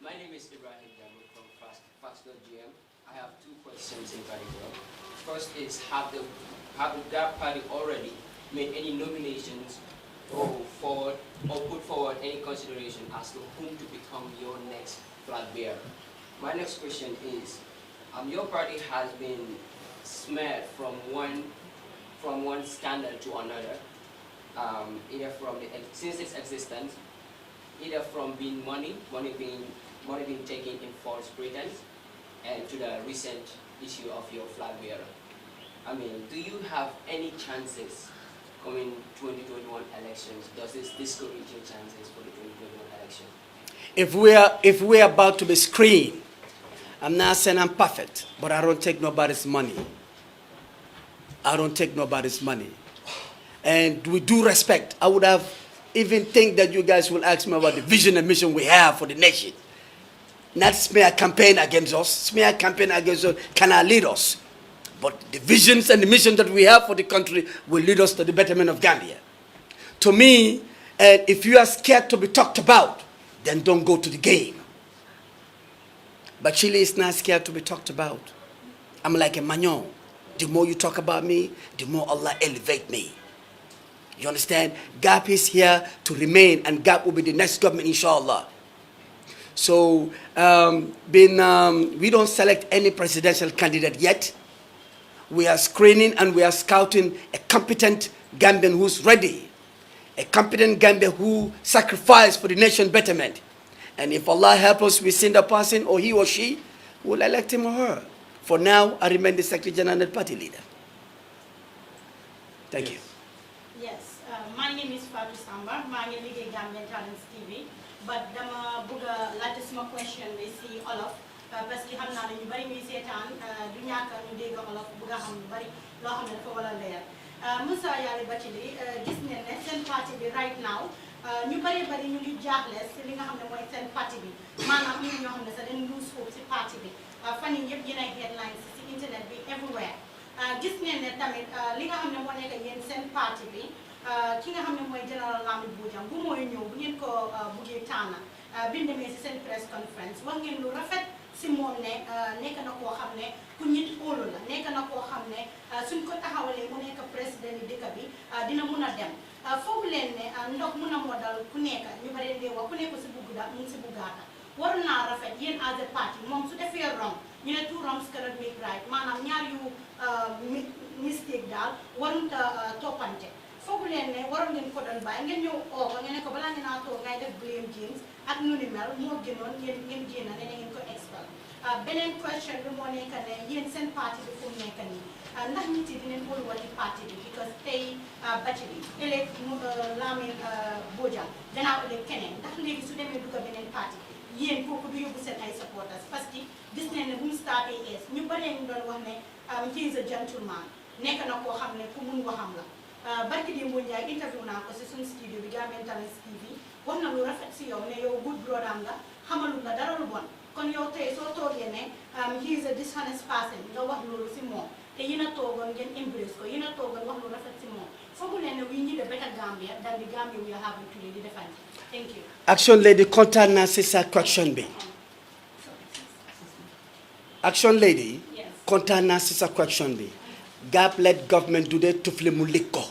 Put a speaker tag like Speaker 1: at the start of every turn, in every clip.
Speaker 1: My name is from Fatou. I have two questions in particular. First is, have the Gambia Party already made any nominations or put forward any consideration as to whom to become your next flag bearer? My next question is, your party has been smeared from one scandal to another, either since its existence, either from being money being taken in false pretense, and to the recent issue of your flag bearer. I mean, do you have any chances coming 2021 elections? Does this discourage your chances for the 2021 election?
Speaker 2: If we're about to be screened, I'm not saying I'm perfect, but I don't take nobody's money. I don't take nobody's money. And with due respect, I would have even think that you guys will ask me about the vision and mission we have for the nation. Not smear campaign against us. Smear campaign against us cannot lead us. But the visions and the mission that we have for the country will lead us to the betterment of Gambia. To me, if you are scared to be talked about, then don't go to the game. But Chile is not scared to be talked about. I'm like a magnon. The more you talk about me, the more Allah elevate me. You understand? GAP is here to remain, and GAP will be the next government, inshallah. So, we don't select any presidential candidate yet. We are screening and we are scouting a competent Gambian who's ready. A competent Gambian who sacrificed for the nation betterment. And if Allah help us, we send a person, or he or she, we'll elect him or her. For now, I remain the Secretary General and Party leader. Thank you.
Speaker 3: Yes, my name is Fatou Samba. My name is Gambia Talents TV. But dama buga laajte suma question bi si olof parce que xam naa ne ñu bari ñuy seetaan du ñàkk ñu dégg olof buga xam lu bari loo xam ne dafa war a leer Moussa Yali Bathily gis ngeen ne seen parti bi right now ñu bari ñu ngi jaaxle si li nga xam ne mooy seen parti bi maanaam ñu ñoo xam ne sax dañ lose hope si parti bi fan yi yëpp yéen ay headlines si internet bi everywhere gis ngeen ne tamit li nga xam ne moo nekk yéen seen parti bi ki nga xam ne mooy général Lamine Bojang bu mooy ñëw bu ngeen ko buggee tànn bi demee si seen press conference wax ngeen lu rafet si moom ne nekk na koo xam ne ku nit óolu la nekk na koo xam ne suñ ko taxawalee mu nekk président yi dëkk bi dina mun a dem foofu leen ne ndox mun a moo dal ku nekk ñu bari dee wax ku nekk si bugg da mu ngi si buggaata waroon naa rafet yéen as a party moom su defee wrong ñu ne two wrongs cannot make right maanaam ñaar yu mistake daal warut a toppante foofu leen ne waroon ngeen ko doon bàyyi ngeen ñëw oo ko ngeen ne ko balaa ngeen a toog ngay def blame games ak nu ni mel moo gënoon ngeen génn ne ngeen ko expel beneen question bi moo nekk ne yéen seen parti bi fu mu nekk nii ndax nit yi dinañ wóoluwati parti bi because tey Bathily ëllëg Lamine Bojang gannaaw ëllëg keneen ndax léegi su demee dugg beneen parti yéen kooku du yóbbu seen ay supporters parce que gis nañ ne bu mu starté ees ñu bëree ñu doon wax ne he is a gentleman nekk na koo xam ne ku mun waxam la barki di Mbow Ndiaye interview naa ko si suñu studio bi Gambian Talents TV wax na lu rafet si yow ne yow good brother nga xamalul nga dara lu bon kon yow tey soo toogee ne he is a dishonest person nga wax loolu si moom te yéen a toogoon ngeen embrace ko yéen a toogoon wax lu rafet si moom foogu leen ne we need a better Gambia than the Gambia we are having today di defante thank you.
Speaker 2: Action Lady kontaan naa si sa question bi. Action Lady kontaan naa si sa question bi. GAP led government du dee tufle mu lig ko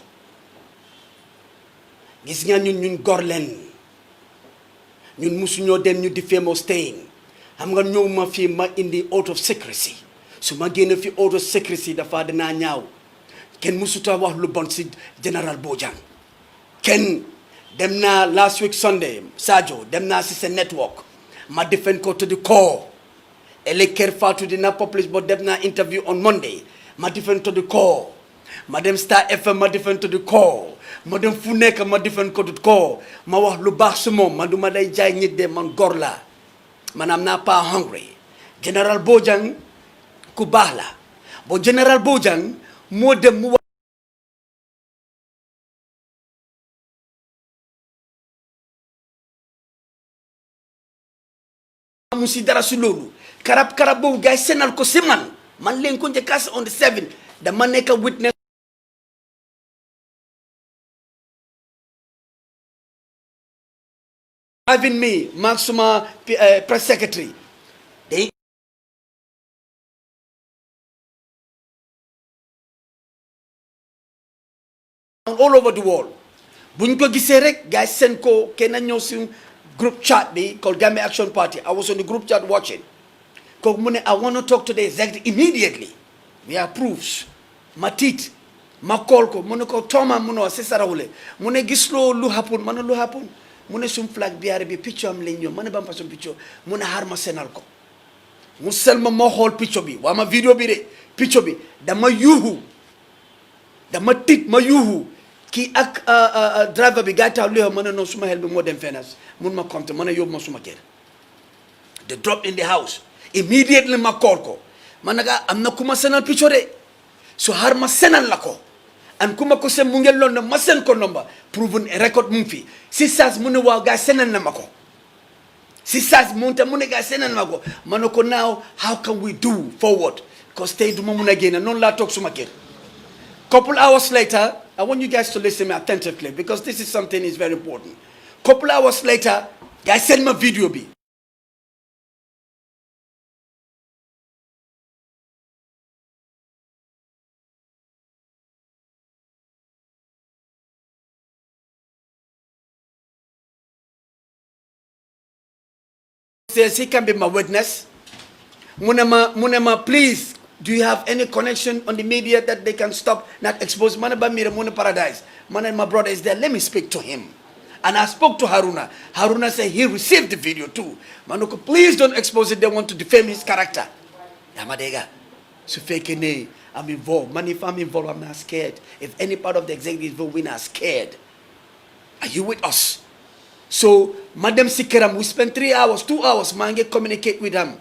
Speaker 2: gis nga ñun gor leen ñun musuñoo dem ñu defame or staying xam nga ñëw ma fii ma indi out of secrecy su ma génn fi out of secrecy dafa dinaa ñaaw kenn musuta wax lu bon si général Bojang kenn dem naa last week Sunday Sadio dem naa si sa network ma defend ko to the core ele Kerr Fatou dina publish but dem naa interview on Monday ma defend to the core ma dem Star FM ma defend to the core ma dem fu nekk ma defend ko to the core ma wax lu baax si moom man du ma day jaay nit de man gor laa man I'm not power hungry. General Bojang ku baax la bo General Bojang moo dem mu musi dara su loolu karab boobu gars yi senal ko si man leen ko njëkkaas on the 7 dama nekk witness having me maag suma press secretary day all over the world buñ ko gisee rek gars yi seen ko kenn ñëw si group chat be called Gambia Action Party. I was on the group chat watching. I want to talk to the executive immediately. We have proofs. Matit, makolko, monoko toma muno asesara ule. Mune gislo lu happen, mano lu happen. Mune sum flag biare bi picture am lenyo. Mane bampa sum picture. Mune harma senalko. Muselma mo hol picture bi. Wama video bi re picture bi. Dama yuhu. Dama tit ma yuhu. Ki ak driver bi gata lu mane no suma helbi mo dem fenas. Mun ma compte man yob ma suma kër they drop in the house immediately ma call ko man naga am na kuma senal picture de so har ma senal la ko an kuma ko sem mu ngel lon ma sen ko number proven record mu fi si sas mu ne waaw ga senal na mako si sas mu ta mu ne ga senal mako manoko now how can we do forward because tay duma mu na gene non la tok suma kër couple hours later I want you guys to listen me attentively because this is something is very important. Couple hours later, guys send me video be. Says he can be my witness. Munema, please, do you have any connection on the media that they can stop not expose Manaba Mira Muna Paradise? My brother is there. Let me speak to him. And I spoke to Haruna. Haruna said he received the video too. Manuko, please don't expose it. They want to defame his character. Yamadega. So fake I'm involved. Man, if I'm involved, I'm not scared. If any part of the executive involved, we're not scared. Are you with us? So, Madam Sikeram, we spent 3 hours, 2 hours, man, communicate with him.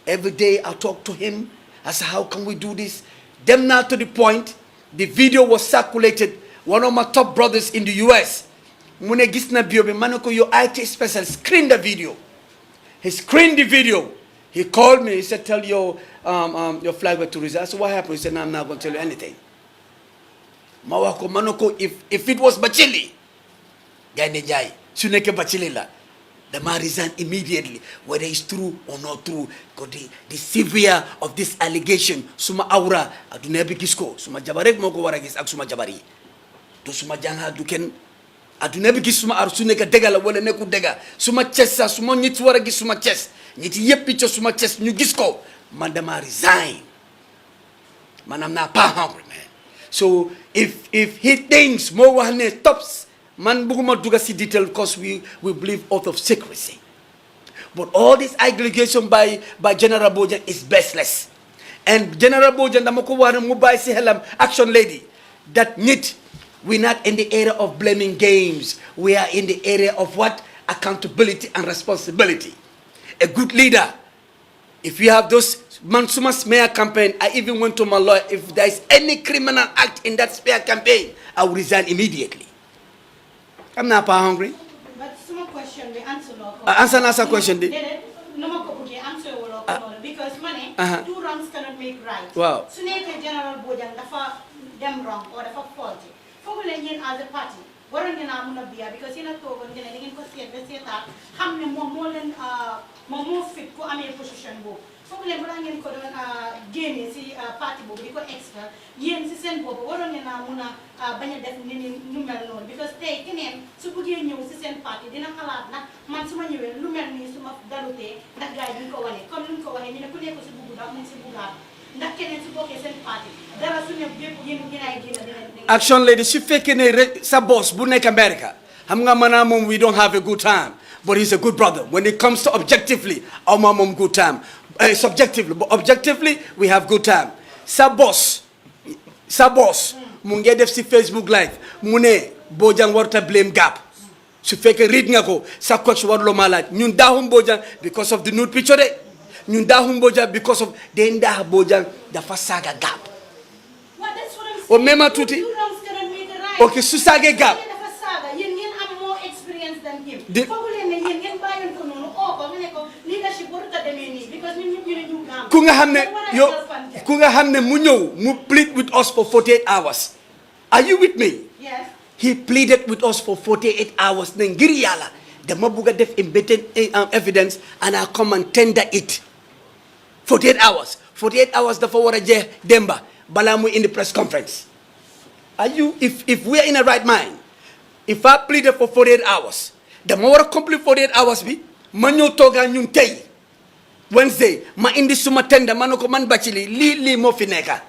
Speaker 2: Every day I talk to him. I said, how can we do this? Them now to the point, the video was circulated. One of my top brothers in the US, Mune Gisna Biobe, Manoko, your IT specialist, screened the video. He screened the video. He called me, he said, tell your flag to resign. I said, what happened? He said, no, I'm not going to tell you anything. Mawako, Manoko, if it was Bachili, Gane Jai, Suneke Bachili la. The man resigned immediately, whether it's true or not true. Because the severe of this allegation, Suma Aura, Adunebi Kisko, Suma Jabarek Moko Waragis, Aksuma Jabari. To Suma Janga Duken, Adunebi Kisuma Arsuneka Degala, wala Neku Dega, Suma Chessa, Suma Nitwaragi Suma Chess, Niti Yepicho Suma Chess, New Gisco, Mandama resign. Man, I'm not power hungry, man. So if he thinks more stops, man buguma duga si detail because we believe oath of secrecy. But all this allegation by General Bojan is baseless. And General Bojan damako wara mubay si helam action lady that we're not in the area of blaming games. We are in the area of what? Accountability and responsibility. A good leader. If you have those Mansuma smear campaign, I even went to my lawyer. If there is any criminal act in that smear campaign, I will resign immediately. I'm not power hungry.
Speaker 3: But some question we answer
Speaker 2: answer question.
Speaker 3: Because money, two wrongs cannot make right.
Speaker 2: Wow.
Speaker 3: So General Bojang dafa them wrong or dafa faulty. For as a party, waroon ngeen a mun a biya because yéen a toogoon ngeen ne da ngeen ko seet ba seetaat xam ne moom moo fit ku amee position boobu. Foog leen balaa ngeen ko doon génne si parti boobu di ko extra yéen si seen boobu waroon ngeen a mun a bañ a def nu mel noonu because tey keneen su bëggee ñëw si seen parti dina xalaat nag man su ma ñëwee lu mel nii su ma dalutee ndax gars yi duñ ko wane comme ni ñu ko waxee ñu ne ku nekk si buggu ndax mu ngi si buggaat ndax keneen su bokkee seen parti dara su ne bépp yéen ay génn dina
Speaker 2: action lady su fekkee ne sa boss bu nekk America xam nga maanaam moom we don't have a good time but he's a good brother when it comes to objectively our mom good time. Subjectively, but objectively, we have good time. Sa boss, mu ngi def si Facebook live mu ne Bojang warta blame gap su fekkee read nga ko sa coach waruloo maa laaj ñun Dahum Bojang because of the nude picture de ñun Dahum Bojang because of den Dah Bojang dafa saaga Gap.
Speaker 3: Well, that's what I'm saying.
Speaker 2: O même tuuti.
Speaker 3: You don't make it right.
Speaker 2: ok su saagee Gap.
Speaker 3: dafa saaga yéen ngeen am more experience than him.
Speaker 2: Di-
Speaker 3: foofu leen ne yéen ngeen bàyyoon ko noonu oo ko nga ne ko leadership warut a demee nii because ñun ñëpp ñu ne ñu Gambia.
Speaker 2: ku nga xam ne
Speaker 3: Ngeen war a
Speaker 2: yow
Speaker 3: helpante.
Speaker 2: ku nga xam ne mu ñëw mu plead with us for 48 hours are you with me.
Speaker 3: Yes.
Speaker 2: He pleaded with us for 48 hours ne ngir yàlla dama bugg a def embedded evidence and I come and tender it 48 hours 48 hours dafa war a jeex demba balaa muy in the press conference. Are you if we are in the right mind if I pleaded for 48 hours dama war a complete 48 hours bi ma ñëw toogaa ñun tey Wednesday ma indi suma tender ma ne ko man Bathily lii moo fi nekka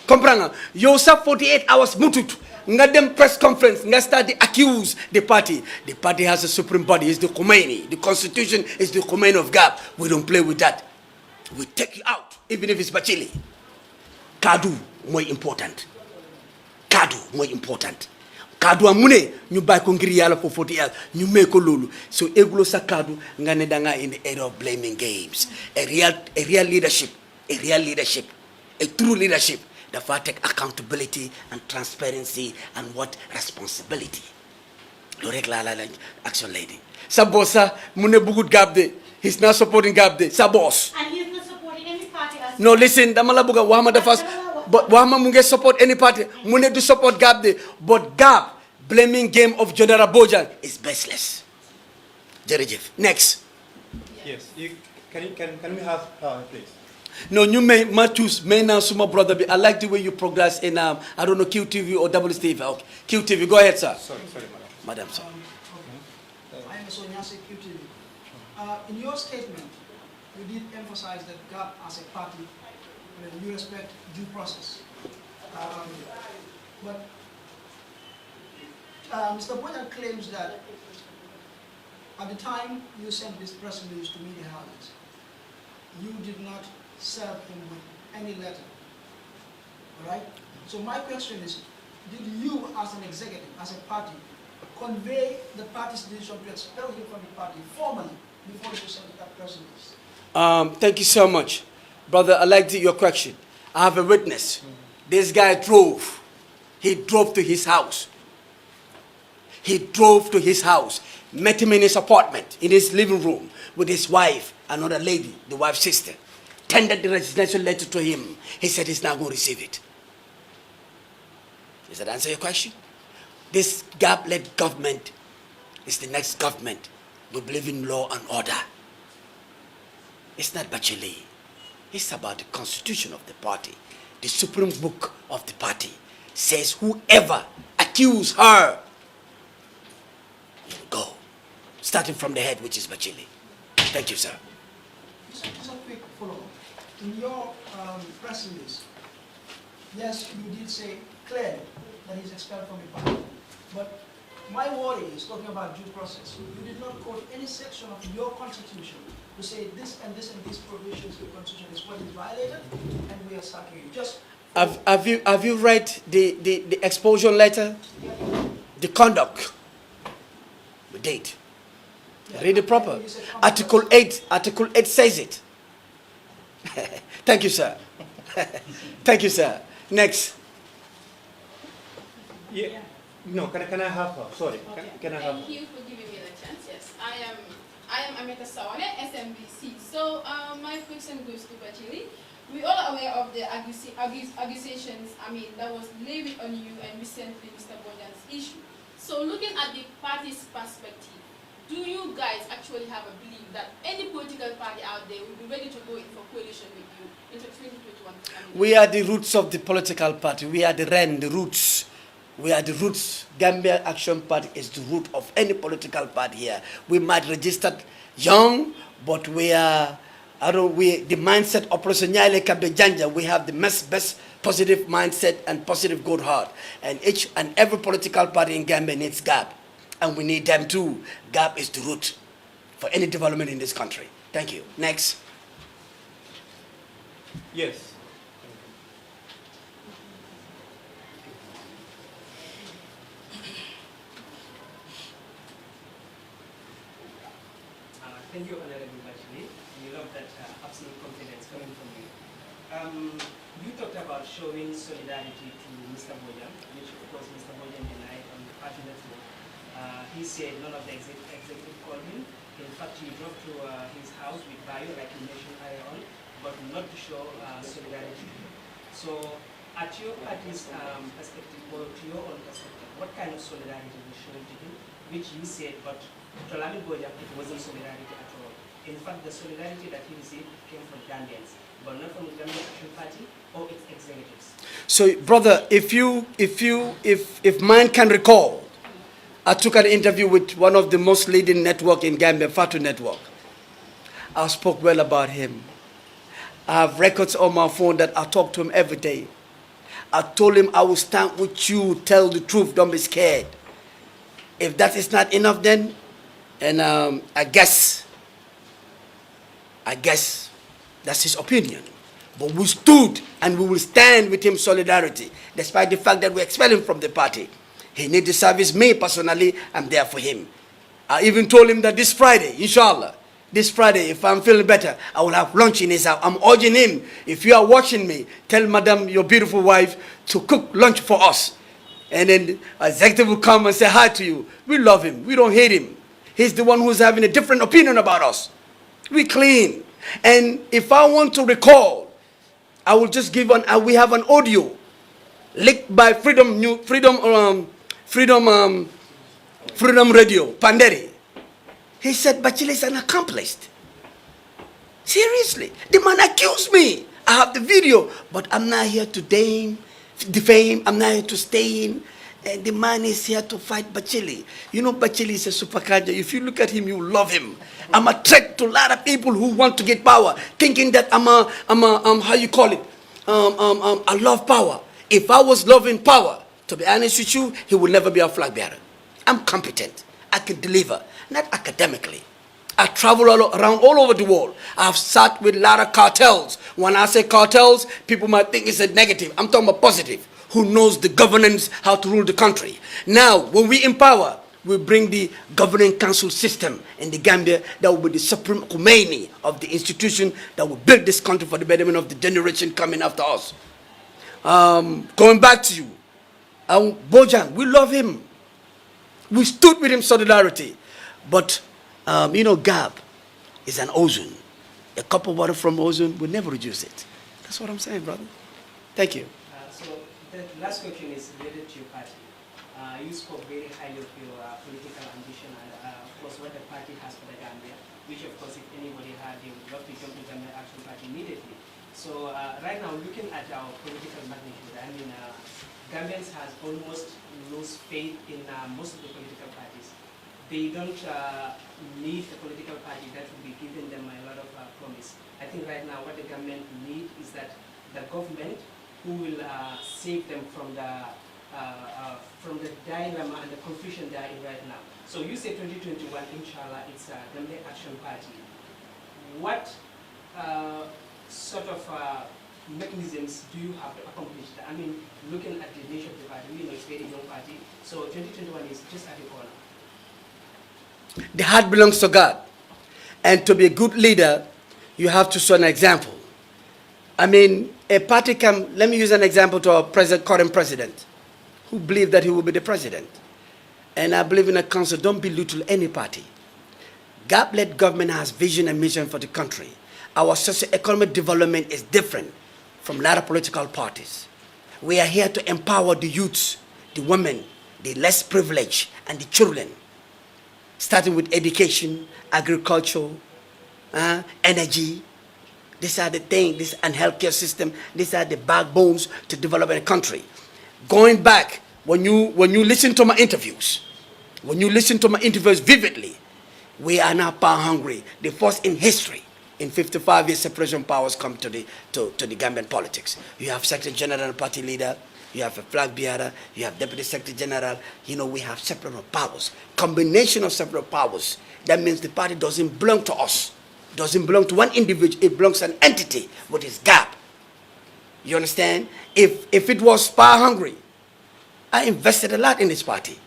Speaker 2: comprends nga yow sax 48 hours mutut nga dem press conference nga start to accuse the party has a supreme body. It's the Khomeini. The constitution is the Khomeini of Gap. We don't play with that. We take you out even if it's Bathily. Kaddu mooy important kaddu amune ñu bàyyi ko ngir yàlla for 40 years ñu may ko loolu so égulo sa kaddu nga ne da nga in the area of blaming games a real leadership a true leadership dafa take accountability and transparency and what responsibility loolu rek laa la action lady sa boss sax mu ne bugut Gap de he's not supporting Gap de sa boss
Speaker 3: And he's not supporting any party as
Speaker 2: no listen dama la bëgg a wax ma dafa but wax ma mu ngi support any party mu ne du support Gap de but Gap blaming game of General Bojang is baseless jërëjëf next.
Speaker 4: Yes, can we have please?
Speaker 2: No, you may choose may now suma brother be I like the way you progress in I don't know QTV or WSTV. Okay. QTV, go ahead sir.
Speaker 4: Sorry,
Speaker 2: Madam sir.
Speaker 5: Okay. I am Sonyase QTV. In your statement, you did emphasize that Gap as a party, you respect due process. But Mr. Bojang claims that at the time you sent this press release to media houses, you did not serve him with any letter. All right? So my question is, did you as an executive, as a party, convey the party's decision to expel him from the party formally before you sent that press release?
Speaker 2: Thank you so much. Brother, I like your question. I have a witness. This guy drove. He drove to his house. Met him in his apartment, in his living room, with his wife, another lady, the wife's sister. Tendered the resignation letter to him. He said he's not going to receive it. Does that answer your question? This Gap-led government is the next government. We believe in law and order. It's not Bathily. It's about the constitution of the party. The supreme book of the party says whoever accuse her, go. Starting from the head, which is Bathily. Thank you, sir.
Speaker 5: Just a quick follow-up. In your press release, yes, you did say clearly that he's expelled from the party. But my worry is talking about due process. You did not quote any section of your constitution to say this and this and these provisions of the constitution is what is violated, and we are sacking you. Just
Speaker 2: have you read the expulsion letter? The conduct. The date. Read it proper. Article 8 says it. Thank you, sir. Thank you, sir. Next.
Speaker 4: Yeah. No, can I have her? Sorry.
Speaker 6: Okay.
Speaker 4: Can I have her?
Speaker 6: Thank you for giving me the chance. Yes, I am Amita Sawane, SMBC. So my question goes to Bathily. We all are aware of the accusations, that was levied on you and recently Mr. Bojang's issue. So looking at the party's perspective, do you guys actually have a belief that any political party out there will be ready to go in for coalition with you into 2021?
Speaker 2: We are the roots of the political party. We are the REN, the roots. We are the roots. Gambia Action Party is the root of any political party here. We might register young, but we are, the mindset of Nyale Kabe Janja, we have the best positive mindset and positive good heart. And each and every political party in Gambia needs Gap. And we need them too. Gap is the root for any development in this country. Thank you. Next.
Speaker 4: Yes.
Speaker 7: Thank you, Honorable Bacheli. You love that absolute confidence coming from you. You talked about showing solidarity to Mr. Bojan, which of course Mr. Bojan denied on the party network. He said none of the executive called him. In fact, you drove to his house with Bayo, like you mentioned earlier on, but not to show solidarity. So, at your party's perspective, or to your own perspective, what kind of solidarity was shown to him, which you said, but to Lamin Bojan, it wasn't solidarity at all. In fact, the solidarity that he received came from Gambians, but not from the Gambia Action Party or its executives.
Speaker 2: So, brother, if mine can recall, I took an interview with one of the most leading network in Gambia, Fatou network. I spoke well about him. I have records on my phone that I talk to him every day. I told him I will stand with you, tell the truth, don't be scared. If that is not enough then, and I guess that's his opinion. But we stood and we will stand with him solidarity, despite the fact that we expel him from the party. He needs to service me personally, I'm there for him. I even told him that this Friday, inshallah, this Friday, if I'm feeling better, I will have lunch in his house. I'm urging him, if you are watching me, tell madam, your beautiful wife, to cook lunch for us. And then executive will come and say hi to you. We love him. We don't hate him. He's the one who's having a different opinion about us. We clean. And if I want to recall, I will just give we have an audio leaked by Freedom Radio, Panderi. He said, Bachile is an accomplished. Seriously. The man accused me. I have the video, but I'm not here to defame. I'm not here to stain. And the man is here to fight Bachili. You know, Bachili is a super kanja. If you look at him, you love him. I'm a threat to a lot of people who want to get power, thinking that I'm how you call it? I love power. If I was loving power, to be honest with you, he would never be a flag bearer. I'm competent. I can deliver, not academically. I travel around all over the world. I've sat with a lot of cartels. When I say cartels, people might think it's a negative. I'm talking about positive. Who knows the governance, how to rule the country. Now, when we empower, we bring the governing council system in the Gambia that will be the supreme Khomeini of the institution that will build this country for the betterment of the generation coming after us. Going back to you, Bojan, we love him. We stood with him solidarity. But, you know, Gab is an ozone. A cup of water from ozone will never reduce it. That's what I'm saying, brother. Thank you.
Speaker 7: So the last question is related to your party. You spoke very highly of your political ambition and, of course, what the party has for the Gambia, which, of course, if anybody had, they would love to jump to Gambia Action Party immediately. So right now, looking at our political magnitude, I mean, Gambians has almost lost faith in most of the political parties. They don't need a political party that will be giving them a lot of promise. I think right now what the government need is that the government who will save them from the dilemma and the confusion they are in right now. So you say 2021, inshallah, it's a Gambia Action Party. What sort of mechanisms do you have to accomplish that? I mean, looking at the nature of the party, we know it's a very young party, so 2021 is just at the corner.
Speaker 2: The heart belongs to God. And to be a good leader, you have to show an example. I mean, a party can, let me use an example to our current president, who believed that he will be the president. And I believe in a council, don't belittle any party. God-led government has vision and mission for the country. Our socio-economic development is different from a lot of political parties. We are here to empower the youths, the women, the less privileged, and the children, starting with education, agriculture, energy. These are the things, and healthcare system. These are the backbones to develop a country. Going back, when you listen to my interviews, vividly, we are now power hungry. The first in history, in 55 years, separation powers come to the Gambian politics. You have Secretary General and party leader. You have a flag bearer. You have Deputy Secretary General. You know, we have separate powers. Combination of separate powers. That means the party doesn't belong to us. Doesn't belong to one individual. It belongs to an entity with its gap. You understand? If it was power hungry, I invested a lot in this party.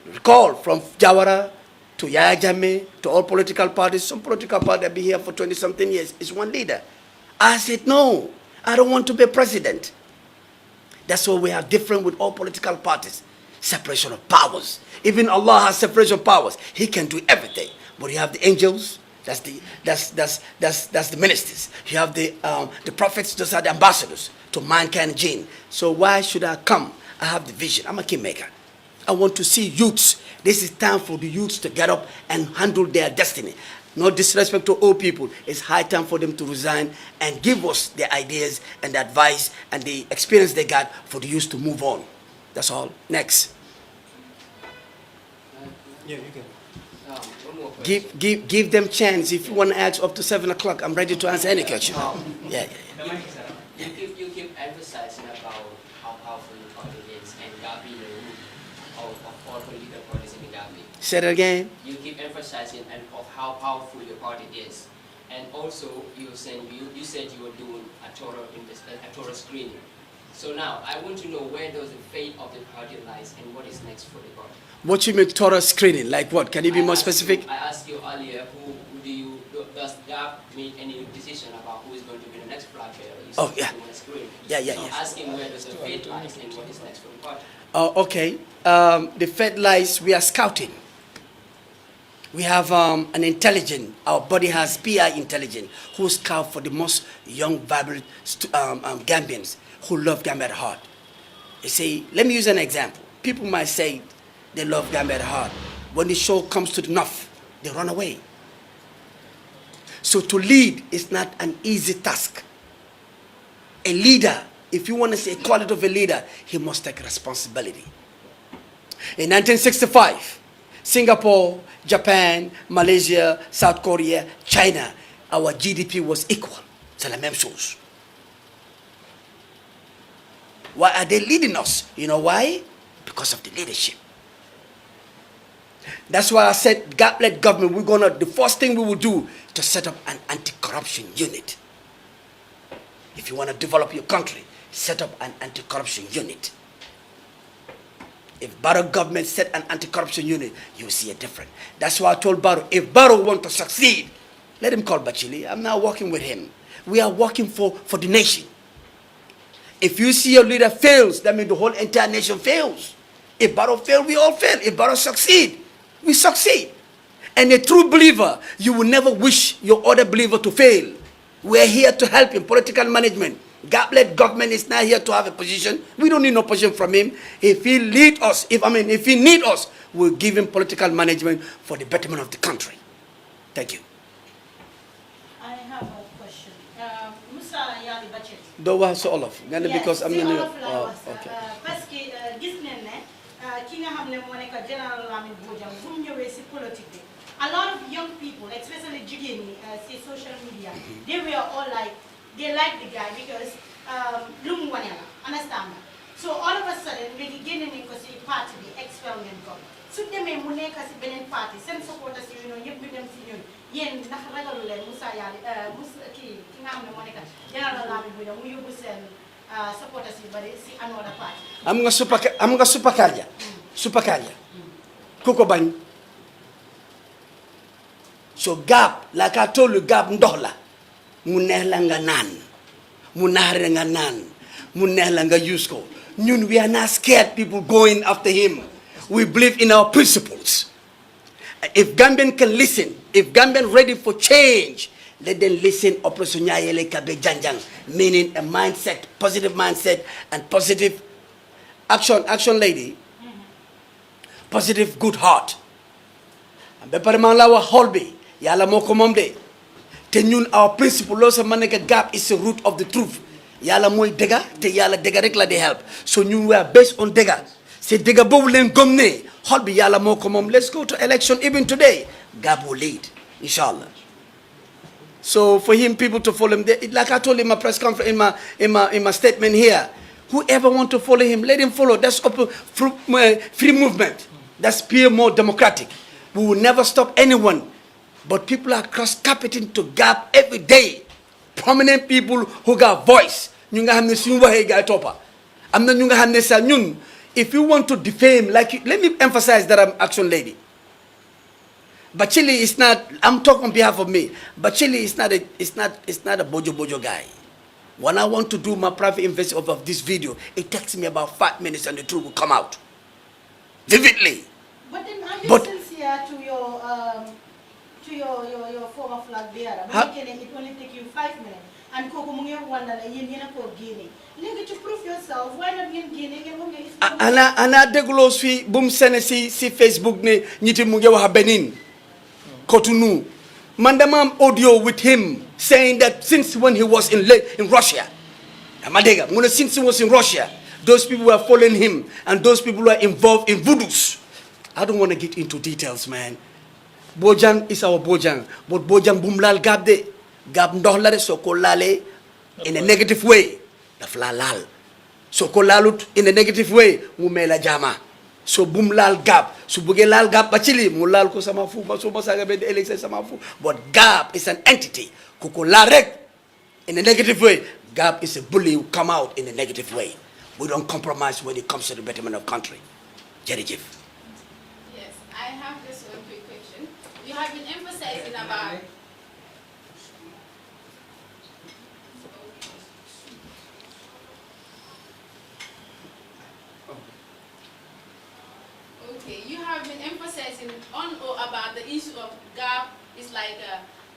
Speaker 2: Recall from Jawara, to Yaya Jammeh, to all political parties. Some political parties have been here for 20-something years. It's one leader. I said, no, I don't want to be president. That's why we are different with all political parties. Separation of powers. Even Allah has separation of powers. He can do everything. But you have the angels, that's the ministers. You have the prophets, those are the ambassadors to mankind and jinn. So why should I come? I have the vision. I'm a kingmaker. I want to see youths. This is time for the youths to get up and handle their destiny. No disrespect to old people. It's high time for them to resign and give us the ideas and the advice and the experience they got for the youth to move on. That's all. Next.
Speaker 4: Yeah, you can.
Speaker 1: One more question.
Speaker 2: Give them chance. If you want to ask up to 7 o'clock, I'm ready to answer any question. Yeah.
Speaker 7: The mic is around.
Speaker 1: You keep emphasizing about how powerful the party is and God being the root of all political parties in the Gambia.
Speaker 2: Say that again.
Speaker 1: You keep emphasizing of how powerful your party is, and also you said you were doing a thorough screening. So now I want to know where does the fate of the party lies and what is next for the party.
Speaker 2: What you mean thorough screening? Like what? Can you be more specific?
Speaker 1: I asked you earlier, does GAP make any decision about who is going to be the next flag bearer?
Speaker 2: Oh, yeah. Yeah.
Speaker 1: So asking where does the fate lies and what is next for the party.
Speaker 2: Okay. The fate lies, we are scouting. We have an intelligent, our body has PI intelligence, who scout for the most young, vibrant Gambians who love Gambia at heart. You see, let me use an example. People might say they love Gambia at heart. When the show comes to the north, they run away. So to lead is not an easy task. A leader, if you want to say a quality of a leader, he must take responsibility. In 1965, Singapore, Japan, Malaysia, South Korea, China, our GDP was equal. C'est la même chose. Why are they leading us? You know why? Because of the leadership. That's why I said, GAP-led government, the first thing we will do to set up an anti-corruption unit. If you want to develop your country, set up an anti-corruption unit. If Barrow government set an anti-corruption unit, you will see a difference. That's why I told Barrow, if Barrow want to succeed, let him call Bachili. I'm now working with him. We are working for the nation. If you see your leader fails, that means the whole entire nation fails. If Barrow fails, we all fail. If Barrow succeed, we succeed. And a true believer, you will never wish your other believer to fail. We are here to help him, political management. GAP-led government is not here to have a position. We don't need no position from him. If he lead us, if he need us, we'll give him political management for the betterment of the country. Thank you.
Speaker 3: I have a question. Musa Yali Bachet.
Speaker 2: Do wax so Olof. Because I'm
Speaker 3: not
Speaker 2: okay.
Speaker 3: Parce que gis nañ ne ki nga xam ne moo nekk General Lamin Bojang bu mu ñëwee si politique bi. A lot of young people, especially jigéen ñi si social media, they were all like, they like the guy because lu mu wane la, understand nga. So all of a sudden léegi génne nañ ko si parti bi expel ngeen ko. Su demee mu nekk si beneen parti seen supporters yi ñoom yëpp ñu dem si ñoom yéen ndax ragalu leen Musa Yali ki nga xam ne moo nekk General Lamin Bojang mu yóbbu seen supporters yi bari si another party.
Speaker 2: am nga supakarja. Supakarja. Ku ko bañ. So GAP, like I told you, GAP ndox la. Mu neex la nga naan. Mu naxare nga naan. Mu neex la nga use ko. Ñun, we are not scared people going after him. We believe in our principles. If Gambian can listen, if Gambian ready for change, let them listen Operation Nyayele Kabe Janjang, meaning a mindset, positive mindset and positive action lady. Positive good heart. And bepare man la wax xol bi yalla moko mom de te ñun our principle lo sa maneka GAP is the root of the truth. Yalla moy dega te yalla dega rek la de help. So ñun we are based on dega. C'est dega bobu len gom ne xol bi yalla moko mom. Let's go to election even today. GAP will lead inshallah. So for him, people to follow him, like I told him in my press conference, in my statement here, whoever want to follow him, let him follow. That's open, free movement. That's pure, more democratic. We will never stop anyone. But people are cross-carpeting to GAP every day. Prominent people who got voice. If you want to defame, let me emphasize that I'm action lady. Bachili is not. I'm talking on behalf of me. Bachili is not a bojo guy. When I want to do my private investigation of this video, it takes me about 5 minutes and the truth will come out vividly.
Speaker 3: But then are you sincere to your former flag bearer? But it only take you 5 minutes. And Koko Mungia wonder yena ko Guinea. To prove yourself, why not Guinea?
Speaker 2: Ana degulos fi bum senesi si Facebook ne nyiti mungia wa Benin. Cotonou. Mandamam audio with him saying that since when he was in Russia, since he was in Russia, those people were following him and those people were involved in voodoos. I don't want to get into details, man. Bojang is our Bojang, but Bojang bumlal gabde. Gab ndohlare soko lale in a negative way. Dafla lal. Soko lalut in a negative way. Mumela jama. So bum lal gab. So buge lal gab bachili. Mulal ko sama fu. Maso masaga be election sama fu. But gab is an entity. Kuko larek in a negative way. Gab is a bully who come out in a negative way. We don't compromise when it comes to the betterment of country. Jerry Jeff.
Speaker 6: Yes, I have this one quick question. You have been emphasizing about you have been emphasizing on or about the issue of gap is like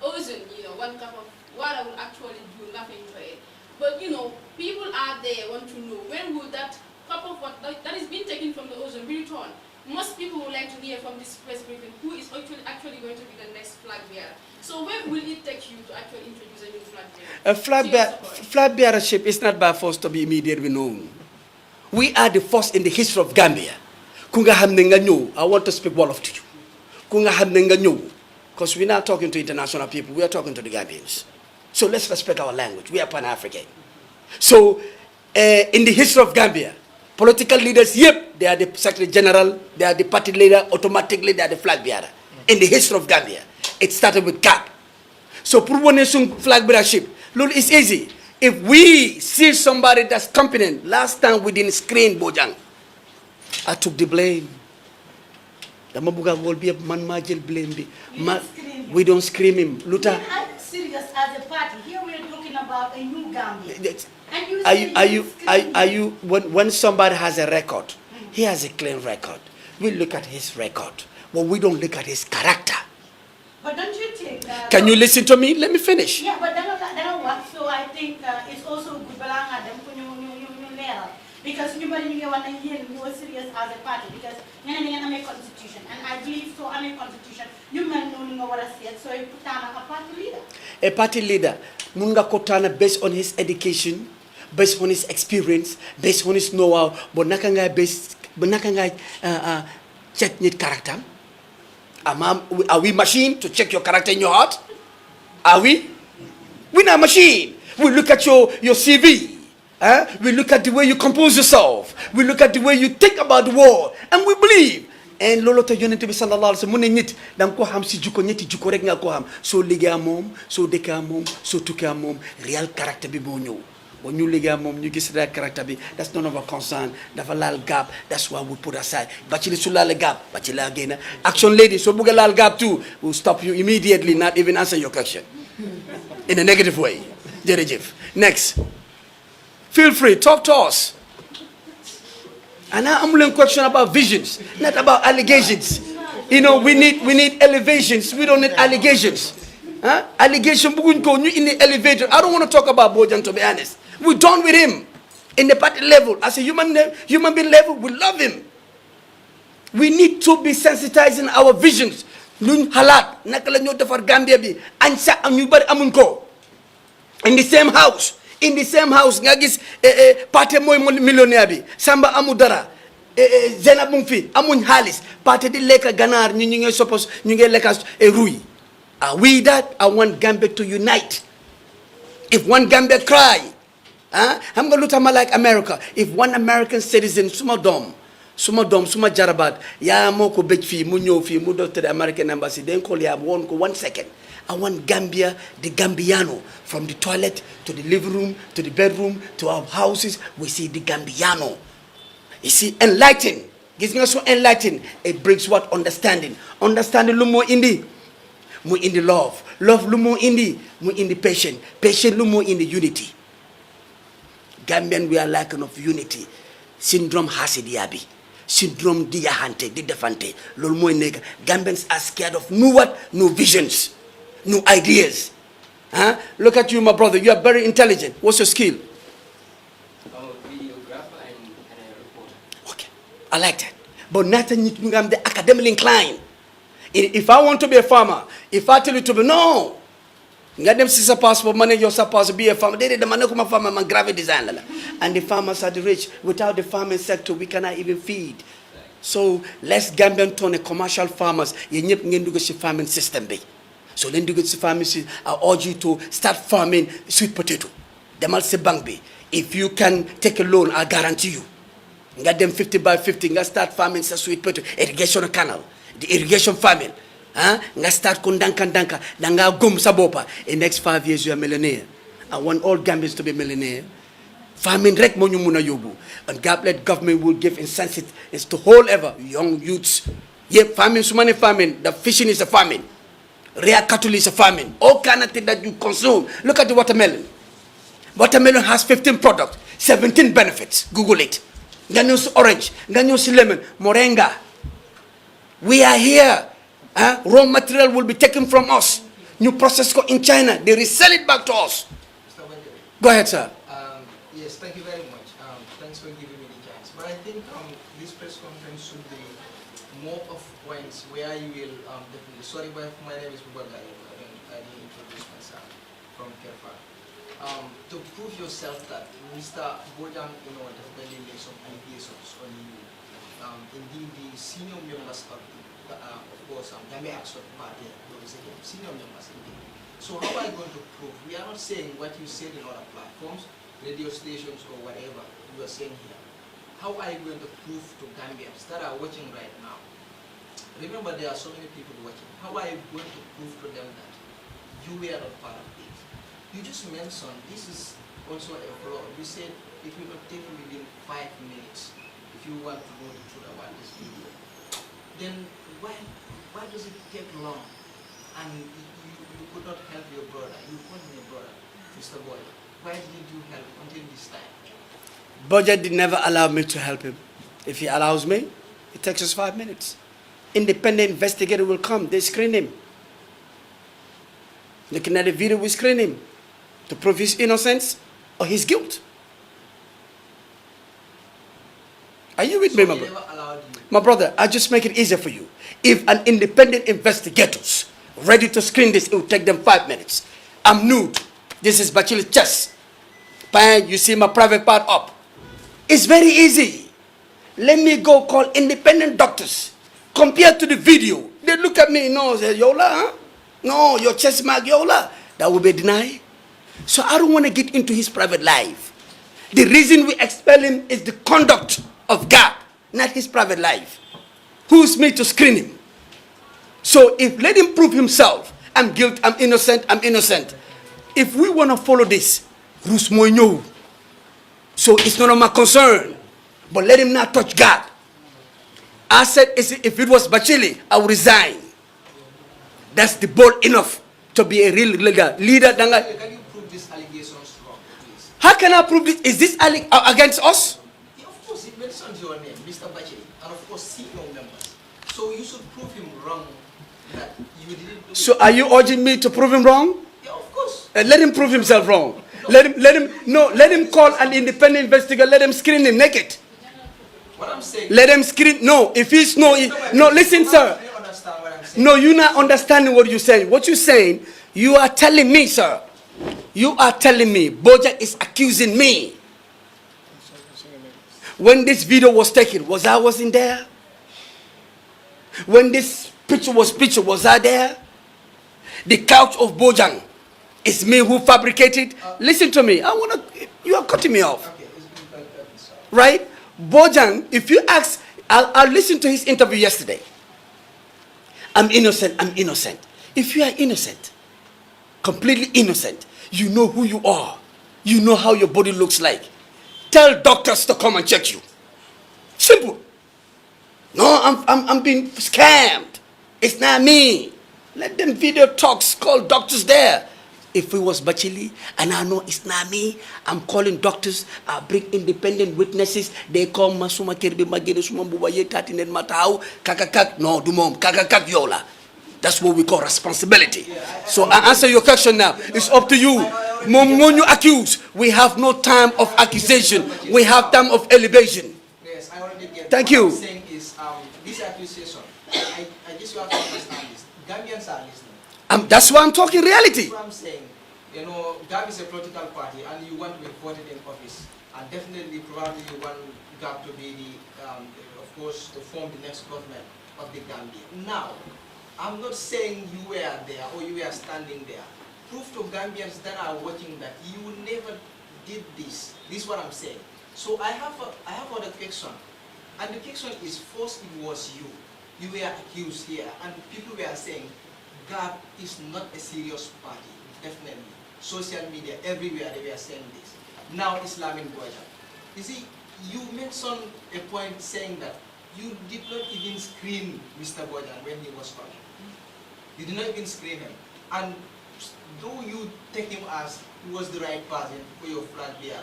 Speaker 6: ozone, 1 cup of water will actually do nothing for it. But people out there want to know when will that cup of water that is being taken from the ozone be returned. Most people would like to hear from this press briefing who is actually going to be the next flag bearer. So when will it take you to actually introduce a new flag bearer?
Speaker 2: A flag bearership is not by force to be immediately known. We are the first in the history of Gambia. I want to speak Wolof to you. Because we're not talking to international people, we are talking to the Gambians. So let's respect our language. We are Pan-African. So in the history of Gambia, political leaders, they are the Secretary General, they are the party leader, automatically they are the flag bearer. In the history of Gambia, it started with GAP. So Purwonesung flag bearership, look, it's easy. If we see somebody that's competent, last time we didn't screen Bojang, I took the blame. We don't scream him. Luta.
Speaker 3: I'm serious as a party. Here we're talking about a new Gambia.
Speaker 2: Are you when somebody has a record, he has a clean record. We look at his record, but we don't look at his character.
Speaker 3: But don't you think?
Speaker 2: Can you listen to me? Let me finish.
Speaker 3: Yeah, but then what? So I think it's also good because you want to hear more serious as a party because you have a constitution and I believe so I'm a constitution you may know what I said so you put down a party leader. A party leader munga kotana based on his education, based on his experience, based on his know-how, but nakanga check need character. Are we machine to check your character in your heart? Are we? We're not machine. We look at your CV. We look at the way you compose yourself. We look at the way you think about the world. And we believe. And lolo to yonent bi sallallahu alaihi wasallam nit dang ko xam ci jukko ñetti jukko rek nga ko xam so liggéey mom so dekka mom so tukka mom real character bi bo ñew bo ñu liggéey mom ñu gis real character bi that's none of our concern dafa laal gap that's why we put aside ba ci su laal gap ba ci la gëna action lady so bëgg laal gap too we'll stop you immediately not even answer your question in a negative way jerejef next. Feel free, talk to us. And now I'm going to question about visions, not about allegations. We need elevations. We don't need allegations. Allegation in the elevator. I don't want to talk about Bojang, to be honest. We're done with him. In the party level, as a human being level, we love him. We need to be sensitizing our visions. Halat, nakala nyo defar Gambia bi, ansa am ñu bari amuñ ko. In the same house. In the same house, nga gis parti moy millionnaire bi Samba amu dara Zena mu fi amuñ xaalis parti di lekk ganaar ñu ngi suppose ñu ngi lekk ruy. Are we that? I want Gambia to unite. If one Gambia cry, I'm going to look like America. If one American citizen suma jarabat ya moko becc fi mu ñew fi mu doctor the American embassy then call ya won ko 1 second. I want Gambia, the Gambiano, from the toilet to the living room to the bedroom to our houses. We see the Gambiano. You see, enlightened.
Speaker 2: Gis nga so enlightened, it brings what? Understanding. Understanding lu mo indi. Mu indi love. Love lu mo indi. Mu indi patient. Patient lu mo indi unity. Gambian, we are lacking of unity. Syndrome hasidiabi. Syndrome diyahante, di defante. Lol moy nega. Gambians are scared of new what? New visions. New ideas. Huh? Look at you, my brother. You are very intelligent. What's your skill?
Speaker 1: I'm a videographer and a reporter.
Speaker 2: Okay, I like that. But not I'm the academically inclined. If I want to be a farmer, if I tell you to be, no. Nga dem si supposed for money, you're supposed to be a farmer. They the man kuma farmer man graphic designer. And the farmers are the rich. Without the farming sector, we cannot even feed. So let's Gambian turn a commercial farmers. You nyep ngendugo si farming system be. So then do get farming. I urge you to start farming sweet potato. Demal se bank be. If you can take a loan, I guarantee you. Get them 50 by 50. Nga start farming sweet potato. Irrigation canal. The irrigation farming. Nga start kundanka. Nga gum sabopa. In next 5 years you are millionaire. I want all Gambians to be millionaire. Farming rek mo ñu mëna yobbu. And government will give incentives to whole ever young youths. Yeah, farming, so many farming. The fishing is a farming. Real cattle is a farming. All kind of things that you consume. Look at the watermelon. Watermelon has 15 products, 17 benefits. Google it. Ganus orange, ganus lemon, moringa. We are here. Raw material will be taken from us. New process in China. They resell it back to us. Go ahead, sir.
Speaker 8: Yes, thank you very much. Thanks for giving me the chance. But I think this press conference should be more of points where you will definitely. Sorry, but my name is Bubba. I didn't introduce myself from Kerr. To prove yourself that Mr. Bojang, definitely made some allegations on you. Indeed, the senior members of course, Gambia Action Party, those senior members indeed. So how are you going to prove? We are not saying what you said in other platforms, radio stations or whatever you are saying here. How are you going to prove to Gambians that are watching right now? Remember, there are so many people watching. How are you going to prove to them that you were not part of it? You just mentioned this is also a flaw. You said it will not take within 5 minutes if you want to know the truth about this video. Then why does it take long? And you could not help your brother. You called your brother, Mr. Boy. Why didn't you help until this time?
Speaker 2: Budget did never allow me to help him. If he allows me, it takes us 5 minutes. Independent investigator will come. They screen him. Looking at the video, we screen him to prove his innocence or his guilt. Are you with me, my brother? My brother, I just make it easier for you. If an independent investigator's ready to screen this, it will take them 5 minutes. I'm nude. This is Bachili's chest. Bang, you see my private part up. It's very easy. Let me go call independent doctors. Compared to the video, they look at me, no, say, Yola, huh? No, your chest mark, Yola. That will be denied. So I don't want to get into his private life. The reason we expel him is the conduct of God, not his private life. Who's me to screen him? So let him prove himself. I'm guilty, I'm innocent, I'm innocent. If we want to follow this, Rus Moino. So it's none of my concern. But let him not touch God. I said, if it was Bachili, I would resign. That's the bold enough to be a real leader.
Speaker 8: Can you prove these allegations wrong, please?
Speaker 2: How can I prove this? Is this against us?
Speaker 8: Yeah, of course, it mentions your name, Mr. Bachili, and of course, senior members. So you should prove him wrong that you didn't do it.
Speaker 2: So are you urging me to prove him wrong?
Speaker 8: Yeah, of course.
Speaker 2: Let him prove himself wrong. Let him call an independent investigator. Let him screen him naked.
Speaker 8: What I'm saying.
Speaker 2: Let him screen. No, if he's no, listen, sir. No, you're not understanding what you're saying. What you're saying, you are telling me, sir. You are telling me, Boja is accusing me. When this video was taken, was in there? When this picture, was I there? The couch of Bojang is me who fabricated. Listen to me. You are cutting me off.
Speaker 8: Okay,
Speaker 2: right? Bojang, if you ask, I'll listen to his interview yesterday. I'm innocent. If you are innocent, completely innocent, you know who you are. You know how your body looks like. Tell doctors to come and check you. Simple. No, I'm being scammed. It's not me. Let them video talks, call doctors there. If it was Bachili, and I know it's not me, I'm calling doctors, I bring independent witnesses, they call Masuma Kirby Magiri Sumambubaye Tatinen Matau, Kakakak, no, Dumom, Kakakak Yola. That's what we call responsibility. So I answer your question now. It's up to you. When you accuse, we have no time of accusation. We have time of elevation.
Speaker 8: Yes, I already get.
Speaker 2: Thank
Speaker 8: what
Speaker 2: you.
Speaker 8: I'm saying is, this accusation, I just want to understand this. Gambians are listening.
Speaker 2: That's why I'm talking reality.
Speaker 8: That's what I'm saying. You know, GAP is a political party, and you want to be voted in office, and definitely, probably, you want GAP to be the, of course, to form the next government of the Gambia. Now, I'm not saying you were there or you were standing there. Proof to Gambians that are watching that you never did this. This is what I'm saying. So I have other question, and the question is, first it was you. You were accused here, and people were saying GAP is not a serious party. Definitely. Social media, everywhere they were saying this. Now Islamic Boyja. You see, you mentioned a point saying that you did not even screen Mr. Boyja when he was coming. You did not even screen him. And though you take him as he was the right person for your flag bearer,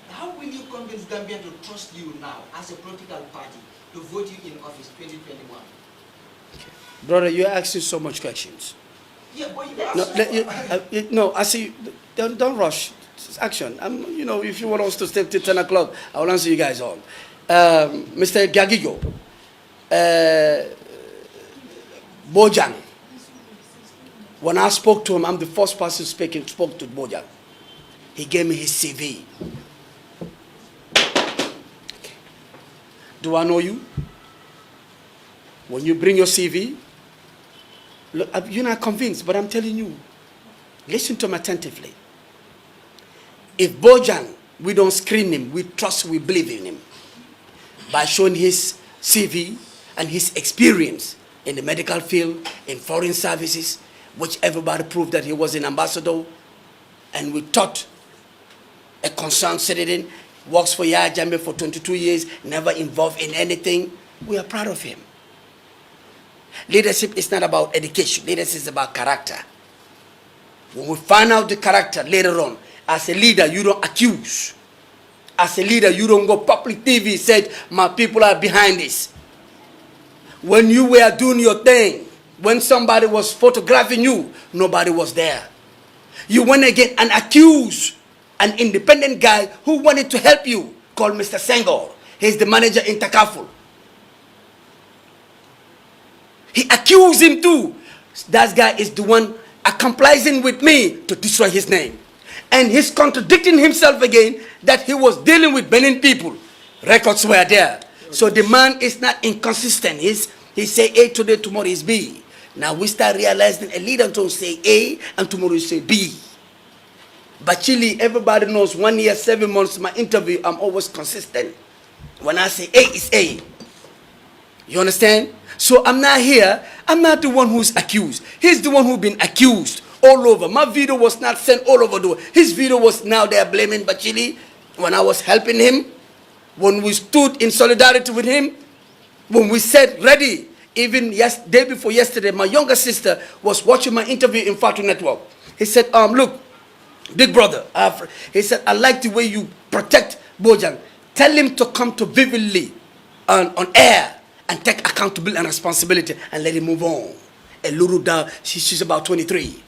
Speaker 8: how will you convince Gambia to trust you now as a political party to vote you in office 2021?
Speaker 2: Brother, you're asking so much questions.
Speaker 8: Yeah, but you
Speaker 2: No, I see. Don't rush. It's action. If you want us to stay till 10 o'clock, I will answer you guys all. Mr. Gagigo, Bojang. When I spoke to him, I'm the first person spoke to Bojang. He gave me his CV. Okay. Do I know you? When you bring your CV, look, you're not convinced, but I'm telling you, listen to him attentively. If Bojang, we don't screen him, we trust, we believe in him. By showing his CV and his experience in the medical field, in foreign services, which everybody proved that he was an ambassador, and we thought a concerned citizen, works for Yaya Jammeh for 22 years, never involved in anything, we are proud of him. Leadership is not about education. Leadership is about character. When we find out the character later on, as a leader, you don't accuse. As a leader, you don't go public TV said, my people are behind this. When you were doing your thing, when somebody was photographing you, nobody was there. You went again and accused an independent guy who wanted to help you, called Mr. Senghor. He's the manager in Takaful. He accused him too. That guy is the one comprising with me to destroy his name. And he's contradicting himself again that he was dealing with Benin people. Records were there. So the man is not inconsistent. He say A today, tomorrow is B. Now we start realizing a leader don't say A and tomorrow you say B. But Chile, everybody knows 1 year, 7 months, my interview, I'm always consistent. When I say A, it's A. You understand? So I'm not here. I'm not the one who's accused. He's the one who's been accused all over. My video was not sent all over the world. His video was now they're blaming Bachili when I was helping him, when we stood in solidarity with him, when we said ready. Even day before yesterday, my younger sister was watching my interview in Fatou Network. He said, look, big brother, he said, I like the way you protect Bojang. Tell him to come to vividly on air and take accountability and responsibility and let him move on. Eluruda, she's about 23.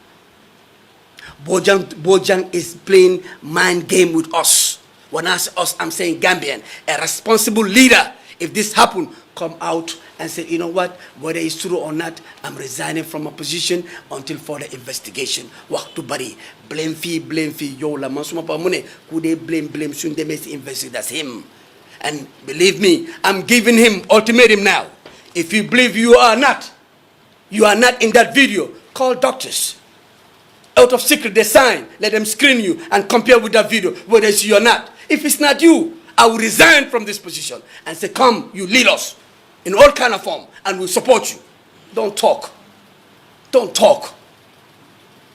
Speaker 2: Bojang is playing mind game with us. When I say us, I'm saying Gambian. A responsible leader, if this happen, come out and say, you know what, whether it's true or not, I'm resigning from my position until further investigation. Waktu bari, blame fee, yo la masuma pa mune, could they blame, soon they may investigate, that's him. And believe me, I'm giving him ultimatum now. If you believe you are not in that video, call doctors. Out of secret, they sign, let them screen you and compare with that video, whether it's you or not. If it's not you, I will resign from this position and say, come, you lead us in all kind of form, and we'll support you. Don't talk. Don't talk.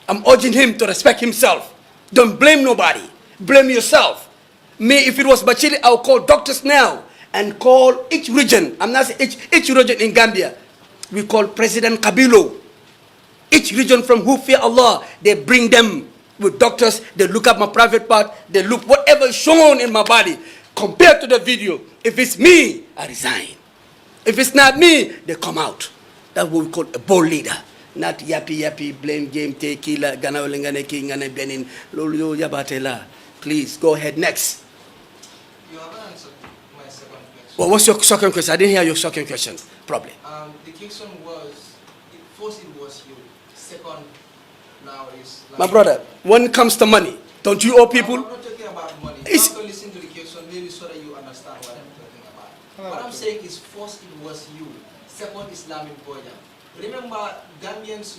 Speaker 2: I'm urging him to respect himself. Don't blame nobody. Blame yourself. Me, if it was Bachili, I'll call doctors now and call each region, I'm not saying each region in Gambia, we call President Kabilo. Each region from who fear Allah, they bring them with doctors, they look at my private part, they look whatever is shown in my body, compared to the video. If it's me, I resign. If it's not me, they come out. That's what we call a bold leader. Not yappy, blame game, tequila, ganawalingane king, and benin, lolo yabatela. Please, go ahead, next.
Speaker 8: You haven't answered my second question.
Speaker 2: Well, what's your second question? I didn't hear your second question, probably.
Speaker 8: The question was, first it was you, second now is...
Speaker 2: My brother, when it comes to money, don't you owe people?
Speaker 8: I'm not talking about money. You
Speaker 2: It's-
Speaker 8: have to listen to the question, maybe so that you understand what I'm talking about. What I'm saying is, first it was you, second is Lamin Boya. Remember, Gambians,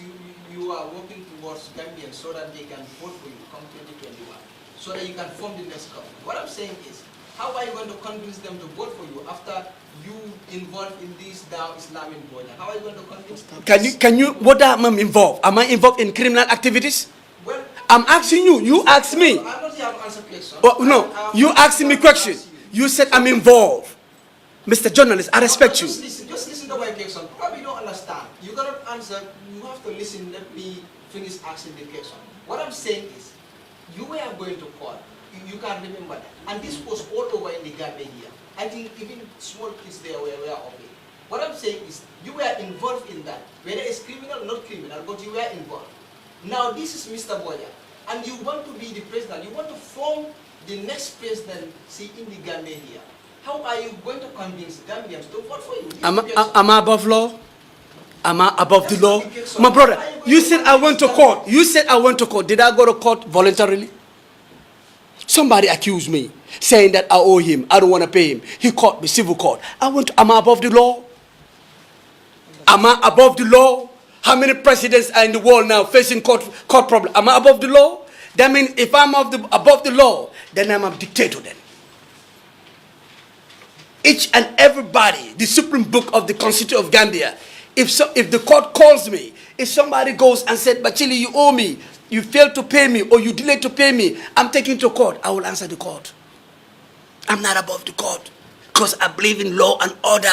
Speaker 8: you are working towards Gambians so that they can vote for you come 2021, so that you can form the next government. What I'm saying is, how are you going to convince them to vote for you after you involved in this now Islamic Boya? How are you going to convince them?
Speaker 2: Can you, what am I involved? Am I involved in criminal activities?
Speaker 8: Well,
Speaker 2: I'm asking you, you asked me.
Speaker 8: I'm not here to answer questions.
Speaker 2: Oh, no, you asking me question. You said I'm involved. Mr. Journalist, I respect you.
Speaker 8: Just listen to my question. Probably you don't understand. You cannot answer. You have to listen. Let me finish asking the question. What I'm saying is, you were going to court. You can remember that. And this was all over in the Gambia here. I think even small kids there were aware of it. What I'm saying is, you were involved in that. Whether it's criminal or not criminal, but you were involved. Now this is Mr. Boya, and you want to be the president. You want to form the next presidency in the Gambia here. How are you going to convince Gambians to vote for you?
Speaker 2: Am I above law? Am I above the law? My brother, you said I went to court. You said I went to court. Did I go to court voluntarily? Somebody accused me, saying that I owe him. I don't want to pay him. He caught me, civil court. Am I above the law? Am I above the law? How many presidents are in the world now facing court problem? Am I above the law? That means if I'm above the law, then I'm a dictator then. Each and everybody, the Supreme Book of the Constitution of Gambia, if the court calls me, if somebody goes and said, Bachili, you owe me, you failed to pay me, or you delayed to pay me, I'm taking to court, I will answer the court. I'm not above the court, because I believe in law and order.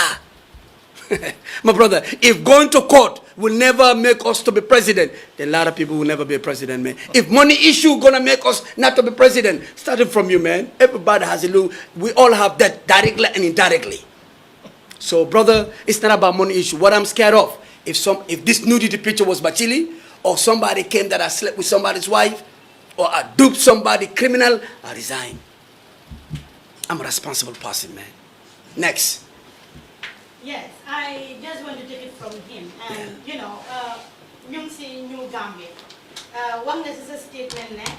Speaker 2: My brother, if going to court will never make us to be president, then a lot of people will never be president, man. If money issue gonna make us not to be president, starting from you, man. Everybody has a little, we all have that directly and indirectly. So, brother, it's not about money issue. What I'm scared of, if this nudity picture was Bachili, or somebody came that I slept with somebody's wife, or I duped somebody criminal, I resign. I'm a responsible person, man. Next.
Speaker 3: Yes, I just want to take it from him. And, you know, ñu si New Gambia. One necessary statement,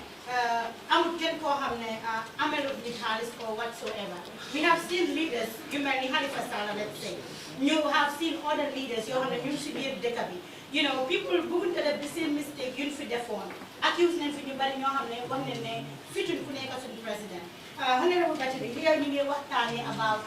Speaker 3: amul kenn koo xam ne amelul nit xaalis or whatsoever. We have seen leaders, you mel ni Halifa Sallah, let's say. You have seen other leaders yoo xam ne ñu si biir dëkk bi. You know, people bëgguñ ko def the same mistake yuñ fi defoon. Accuse nañ fi ñu bari ñoo xam ne wax nañ ne fituñ ku nekk suñu président. Honorable Bachili, li ñu ngi waxtaanee about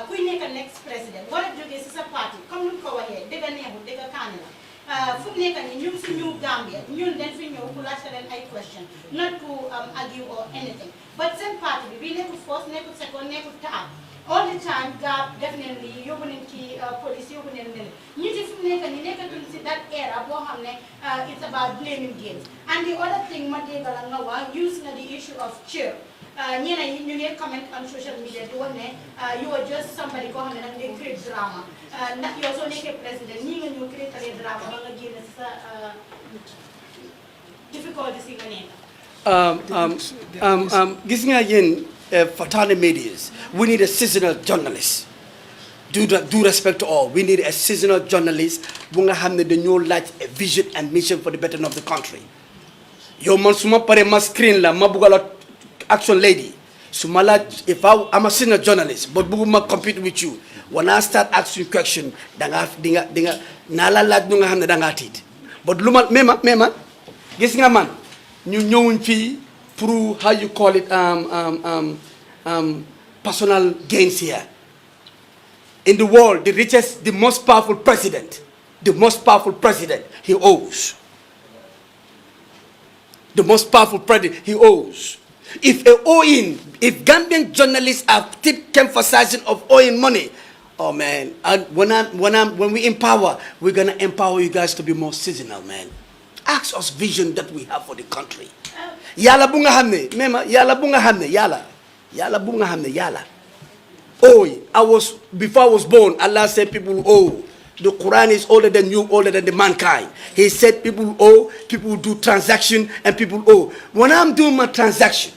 Speaker 3: kuy nekk next president war a jógee si sa parti comme ni ko waxee dëgg neexul dëgg kaani la fu mu nekk nii ñun si New Gambia ñun dañ fi ñëw pour laajte leen ay question not to argue or anything but seen parti bi nekkul first nekkul second nekkul third all the time gap definitely yóbbu nañ ci police yóbbu nañ leen ñu ci fu mu nekk nii nekkatuñ si that era boo xam ne it's about blaming games and the other thing ma dégg la nga wax use na the issue of cheer ñeneen ñi ñu ngi comment on social media di wax ne you are just somebody koo xam ne nag ngay create drama ndax yow soo nekkee président ñii nga ñëw créer drama ba nga génn si sa difficulté si nga nekk.
Speaker 2: Gis nga yéen Fatou medias, we need a seasonal journalist. Do respect to all. We need a seasonal journalist bu nga xam ne dañoo laaj a vision and mission for the betterment of the country. Yow man su ma paree ma screen la ma bugg la action lady. Sumala, if I'm a senior journalist, but buguma compete with you. When I start asking question, dinga nala laj nunga hamne danga tit. But luma mema, gis nga man, ñu ñëwuñ fi pour how you call it personal gains here. In the world, the richest, the most powerful president, he owes. The most powerful president, he owes. If Gambian journalists are keep emphasizing of owing money, oh man, and when we empower, we're gonna empower you guys to be more seasonal, man. Ask us vision that we have for the country. Yala bunga hamne, mema, yala bunga hamne, yala bunga hamne, yala. Oh, before I was born, Allah said people owe. The Quran is older than you, older than the mankind. He said people owe, people do transaction, and people owe. When I'm doing my transaction,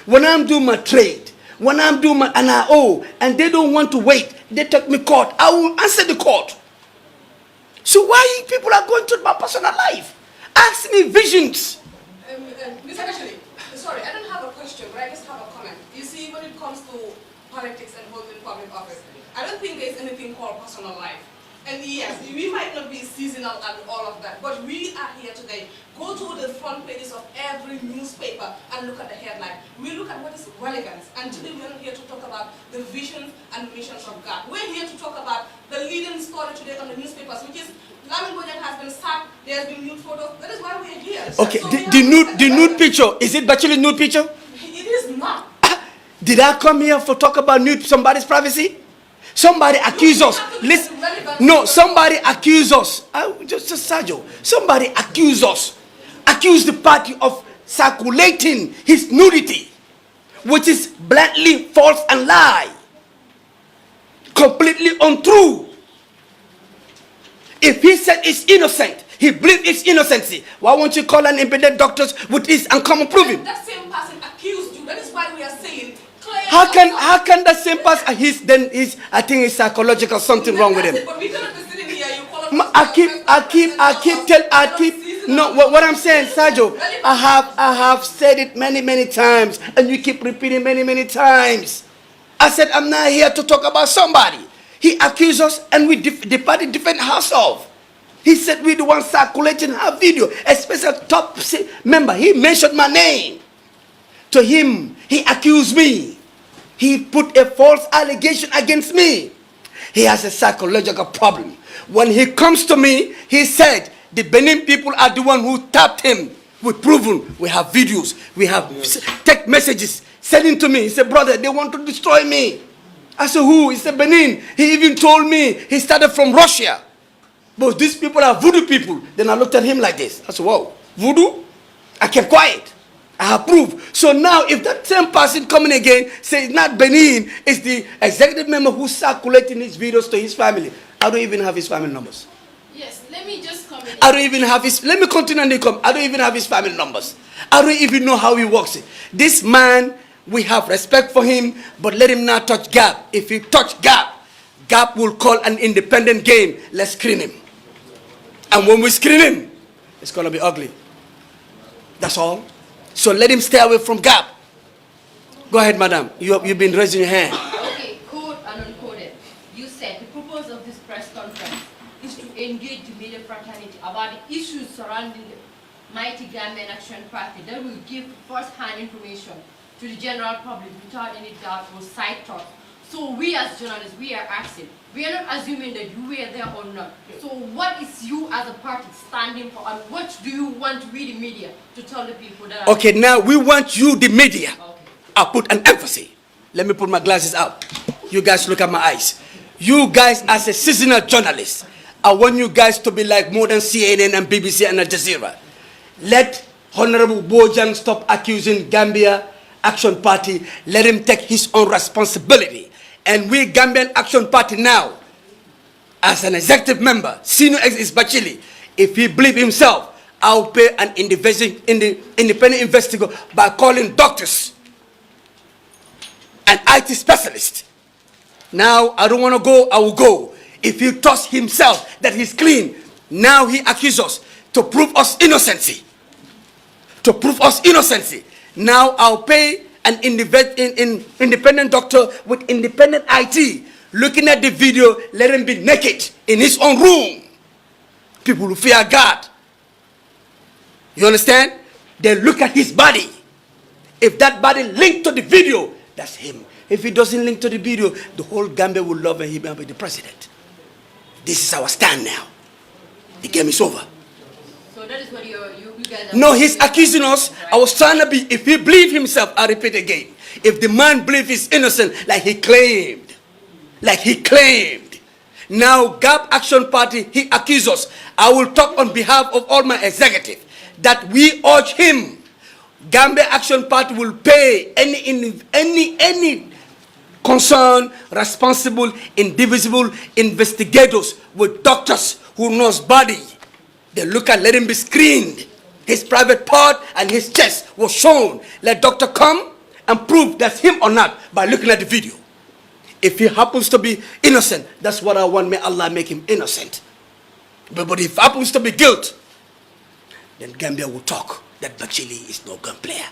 Speaker 2: when I'm doing my trade, when I'm doing my, and I owe, and they don't want to wait, they take me court, I will answer the court. So why people are going through my personal life? Ask me visions.
Speaker 9: Mr. Ashley, sorry, I don't have a question, but I just have a comment. You see, when it comes to politics and holding public office, I don't think there's anything called personal life. And yes, we might not be seasonal and all of that, but we are here today. Go to the front pages of every newspaper and look at the headline. We look at what is relevant. And today we're not here to talk about the visions and missions of God. We're here to talk about the leading story today on the newspapers, which is Lamin Bojan has been sacked, there's been nude photos. That is why we're here.
Speaker 2: Okay,
Speaker 9: so
Speaker 2: the nude picture, is it actually nude picture?
Speaker 9: It is not.
Speaker 2: Did I come here for talk about somebody's privacy? Somebody accuse us. Listen, no, somebody accuse us. Just Sergio. Somebody accuse us. Accuse the party of circulating his nudity, which is blatantly false and lie. Completely untrue. If he said it's innocent, he believes it's innocency. Why won't you call an independent doctors with this and come and prove him?
Speaker 9: That same person accused you. That is why we are saying.
Speaker 2: How can that same person? I think it's psychological something wrong with him.
Speaker 9: But we cannot be sitting here. You call us.
Speaker 2: No, what I'm saying, Sergio, I have said it many times, and you keep repeating many times. I said I'm not here to talk about somebody. He accused us, and we departed different house of. He said we the ones circulating her video, especially top member. He mentioned my name. To him, he accused me. He put a false allegation against me. He has a psychological problem. When he comes to me, he said, the Benin people are the one who tapped him. We've proven, we have videos, we have text messages sending to me. He said, brother, they want to destroy me. I said, who? He said, Benin. He even told me he started from Russia. But these people are voodoo people. Then I looked at him like this. I said, whoa, voodoo? I kept quiet. I approve. So now, if that same person coming again says not Benin, it's the executive member who's circulating his videos to his family. I don't even have his family numbers.
Speaker 6: Yes, let me just come in.
Speaker 2: I don't even have his. Let me continue and come. I don't even have his family numbers. I don't even know how he works it. This man, we have respect for him, but let him not touch Gab. If he touch Gab, Gab will call an independent game. Let's screen him. And when we screen him, it's gonna be ugly. That's all. So let him stay away from Gab. Go ahead, madam. You've been raising your hand.
Speaker 10: Okay, code and uncoded. You said the purpose of this press conference is to engage the media fraternity about the issues surrounding the mighty Gambia Action Party that will give first-hand information to the general public without any doubt or side talk. So we as journalists, we are asking. We are not assuming that you were there or not. So what is you as a party standing for, and what do you want we the media to tell the people that are...
Speaker 2: Okay, now we want you the media.
Speaker 10: Okay.
Speaker 2: I'll put an emphasis. Let me put my glasses up. You guys look at my eyes. You guys as a seasonal journalist, I want you guys to be like more than CNN and BBC and Al Jazeera. Let Honorable Bojang stop accusing Gambia Action Party. Let him take his own responsibility. And we Gambian Action Party now, as an executive member, senior is Bachili, if he believe himself, I'll pay an independent investigator by calling doctors and IT specialists. Now, I don't want to go, I will go. If he trusts himself that he's clean, now he accuses us to prove us innocency. To prove us innocency. Now, I'll pay an independent doctor with independent IT, looking at the video, let him be naked in his own room. People who fear God. You understand? They look at his body. If that body linked to the video, that's him. If it doesn't link to the video, the whole Gambia will love him and be the president. This is our stand now. The game is over.
Speaker 10: So that is what you
Speaker 2: No, he's accusing us. I was trying to be, if he believe himself, I repeat again, if the man believe he's innocent, like he claimed, now Gambia Action Party, he accuses us. I will talk on behalf of all my executive that we urge him. Gambia Action Party will pay any concerned, responsible, indivisible investigators with doctors who knows body. They look at, let him be screened. His private part and his chest was shown. Let doctor come and prove that's him or not by looking at the video. If he happens to be innocent, that's what I want. May Allah make him innocent. But if he happens to be guilty, then Gambia will talk that Bachili is no gun player.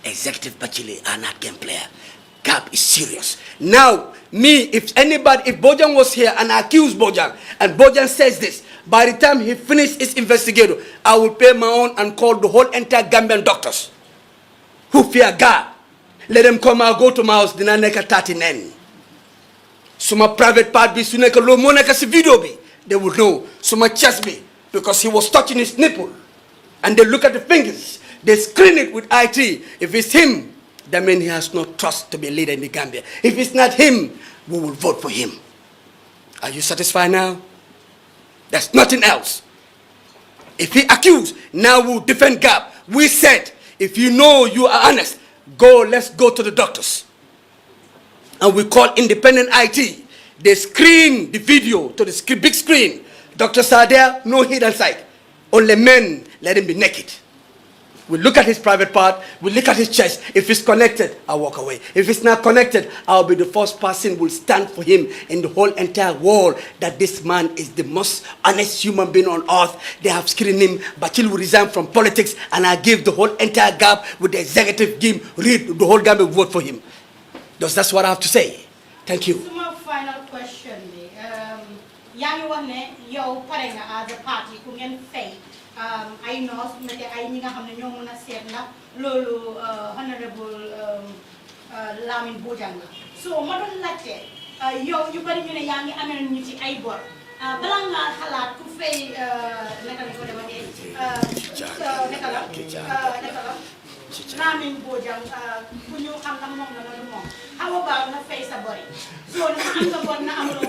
Speaker 2: Executive Bachili are not gun player. Gap is serious. Now, if Bojang was here and I accuse Bojang, and Bojang says this, by the time he finished his investigation, I will pay my own and call the whole entire Gambian doctors who fear God. Let them come and go to my house, dina neka 39. Suma private part be, suneka lo moneka si video be, they will know. Suma chest be, because he was touching his nipple. And they look at the fingers, they screen it with IT. If it's him, that means he has no trust to be a leader in the Gambia. If it's not him, we will vote for him. Are you satisfied now? There's nothing else. If he accused, now we'll defend Gap. We said, if you know you are honest, let's go to the doctors. And we call independent IT. They screen the video to the big screen. Doctors are there, no hidden sight. Only men, let him be naked. We look at his private part, we look at his chest. If it's connected, I'll walk away. If it's not connected, I'll be the first person who will stand for him in the whole entire world that this man is the most honest human being on earth. They have screened him, but he will resign from politics, and I give the whole entire Gap with the executive team, the whole Gambia will vote for him. That's what I have to say. Thank you.
Speaker 3: My final question. Yang wax ne yow pare nga as a party ku ngeen fay ay noos mete ay ñi nga xam ne ñoo mën a seet ndax loolu honorable Lamin Bojang la so ma doon laajte yow ñu bari ñu ne yaa ngi amee ñu ci ay bor bala nga xalaat ku fay naka la ko defee naka la Lamin Bojang ku ñu xam ndax moom la wala moom how about na fay sa bori so na am nga bon na amuloo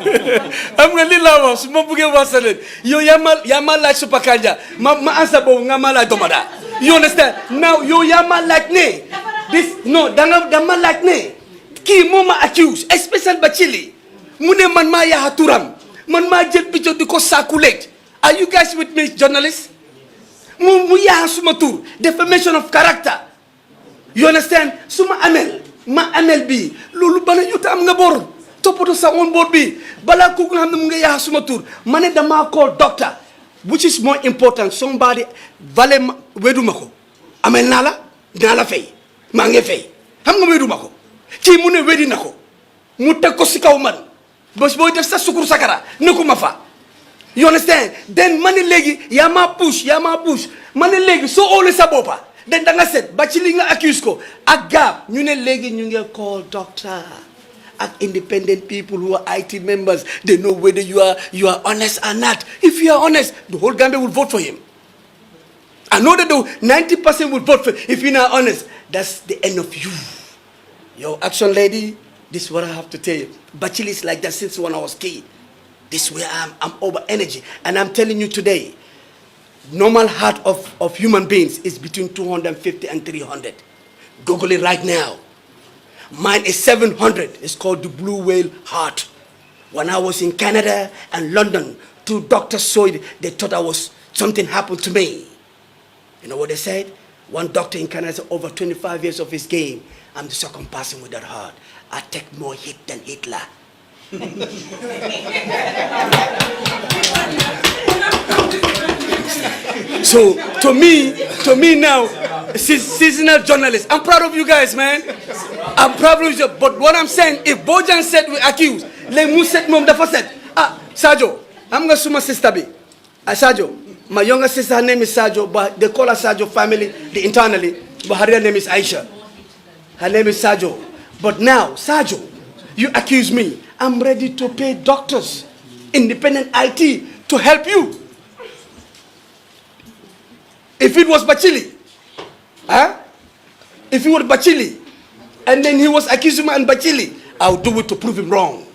Speaker 2: am nga li la wax su ma bëggee wax sa leen yow yaa ma laaj Super Kanja ma ansa boobu nga ma laaj domada you understand now yow yaa ma laaj ne this no danga ma laaj ne kii moo ma accuse especially Bachili mu ne man maa yaa turam man maa jël picture di ko circulate are you guys with me journalists mu yaa suma tur defamation of character you understand suma ma amel bi loolu bana yuta am nga bor topoto sa on board bi bala ko nga xamne mu nga yaa suma tur mané dama call doctor which is more important somebody vale weduma ko amel na la dina la fay ma nga fay xam nga weduma ko ci mu ne wedi nako mu tek ko ci kaw man bés boy def sa sukur sakara nekuma fa you understand then mané legi ya ma push mané legi so ole sa bopa then danga set Bachili nga accuse ko ak Gap ñu ne legi ñu ngi call doctor ak independent people who are IT members they know whether you are honest or not. If you are honest, the whole Gambia will vote for him. I know that the 90% will vote for him. If you're not honest, that's the end of you. Yo, action lady, this is what I have to tell you. Bachili is like that since when I was kid. This is where I'm over energy. And I'm telling you today, normal heart of human beings is between 250 and 300. Google it right now. Mine is 700. It's called the blue whale heart. When I was in Canada and London, 2 doctors saw it. They thought something happened to me. You know what they said? One doctor in Canada said, over 25 years of his game, I'm the second person with that heart. I take more hit than Hitler. So to me now, seasonal journalist, I'm proud of you guys, man. I'm proud of you. But what I'm saying, if Bojang said we accuse, let me set mom the first said, Sajo, I'm gonna sue my sister be. Sajo, my younger sister, her name is Sajo, but they call her Sajo family, internally, but her real name is Aisha. Her name is Sajo. But now, Sajo, you accuse me. I'm ready to pay doctors, independent IT, to help you. If it was Bachili, if it was Bachili, and then he was accusing me and Bachili, I'll do it to prove him wrong.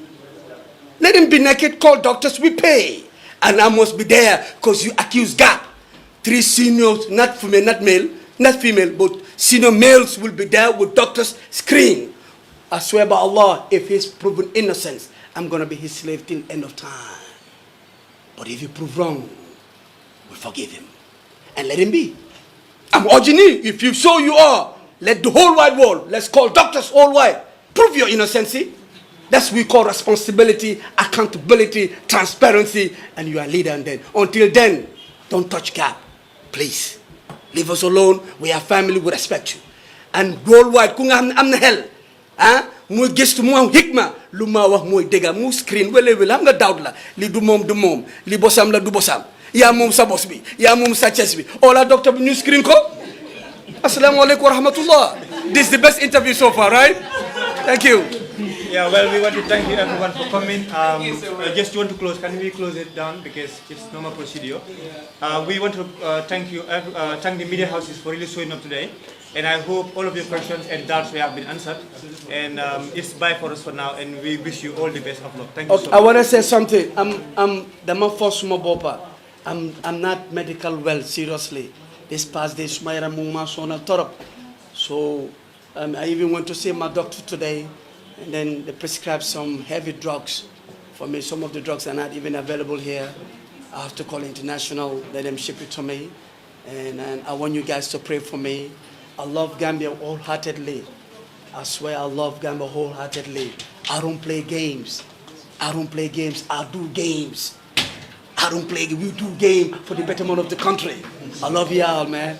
Speaker 2: Let him be naked, call doctors, we pay. And I must be there because you accuse God. 3 seniors, not female, not male, not female, but senior males will be there with doctors screen. I swear by Allah, if he's proven innocent, I'm going to be his slave till end of time. But if you prove wrong, we forgive him. And let him be. I'm urging you, if you show you are, let the whole wide world, let's call doctors all wide, prove your innocency. That's what we call responsibility, accountability, transparency, and you are a leader. And then, until then, don't touch God. Please. Leave us alone. We are family. We respect you. And worldwide, kung am na hell, muy gëstu mu am hikma, lu ma wax mooy dëgga mu screen wele xam nga doubt la li du moom li bosam la du bosam yaa moom sa bos bi yaa moom sa chest bi ola docteur bi ñu screen ko. Assalamu alaikum wa rahmatullah. This is the best interview so far, right? Thank you.
Speaker 4: Yeah, well, we want to thank you everyone for coming. Just want to close. Can we close it down because it's normal procedure? We want to thank you, thank the media houses for really showing up today, and I hope all of your questions and doubts have been answered. And it's bye for us for now, and we wish you all the best of luck. Thank you. So much.
Speaker 2: I want to say something. I'm not medical well, seriously. This past day, so I even went to see my doctor today, and then they prescribed some heavy drugs for me. Some of the drugs are not even available here. I have to call international, let them ship it to me. And I want you guys to pray for me. I love Gambia wholeheartedly. I swear I love Gambia wholeheartedly. I don't play games. I don't play games. I do games. I don't play, we do game for the betterment of the country. I love y'all, man.